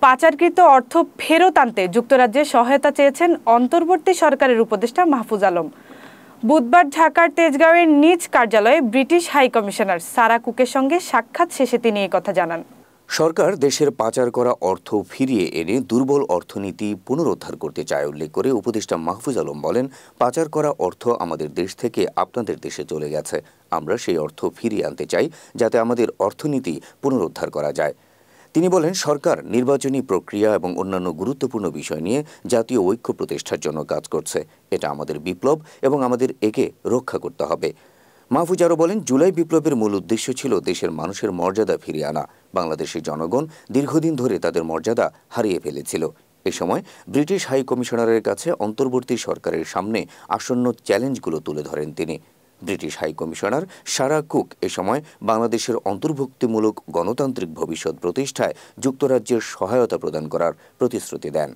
পাচারকৃত অর্থ ফেরত আনতে যুক্তরাজ্যের সহায়তা চেয়েছেন অন্তর্বর্তী সরকারের উপদেষ্টা মাহফুজ আলম। বুধবার ঢাকার তেজগাঁওয়ের নিজ কার্যালয়ে ব্রিটিশ হাই কমিশনার সারা কুকের সঙ্গে সাক্ষাৎ শেষে তিনি এই কথা জানান। সরকার দেশের পাচার করা অর্থ ফিরিয়ে এনে দুর্বল অর্থনীতি পুনরুদ্ধার করতে চায় উল্লেখ করে উপদেষ্টা মাহফুজ আলম বলেন, পাচার করা অর্থ আমাদের দেশ থেকে আপনাদের দেশে চলে গেছে। আমরা সেই অর্থ ফিরিয়ে আনতে চাই যাতে আমাদের অর্থনীতি পুনরুদ্ধার করা যায়। তিনি বলেন, সরকার নির্বাচনী প্রক্রিয়া এবং অন্যান্য গুরুত্বপূর্ণ বিষয় নিয়ে জাতীয় ঐক্য প্রতিষ্ঠার জন্য কাজ করছে। এটা আমাদের বিপ্লব এবং আমাদের একে রক্ষা করতে হবে। মাহফুজ আরও বলেন, জুলাই বিপ্লবের মূল উদ্দেশ্য ছিল দেশের মানুষের মর্যাদা ফিরিয়ে আনা। বাংলাদেশের জনগণ দীর্ঘদিন ধরে তাদের মর্যাদা হারিয়ে ফেলেছিল। এ সময় ব্রিটিশ হাই কমিশনারের কাছে অন্তর্বর্তী সরকারের সামনে আসন্ন চ্যালেঞ্জগুলো তুলে ধরেন তিনি। British high commissioner Sarah Cook এ সময় বাংলাদেশের অন্তর্ভুক্তিমূলক গণতান্ত্রিক ভবিষ্যৎ প্রতিষ্ঠায় যুক্তরাজ্যের সহায়তা প্রদান করার প্রতিশ্রুতি দেন।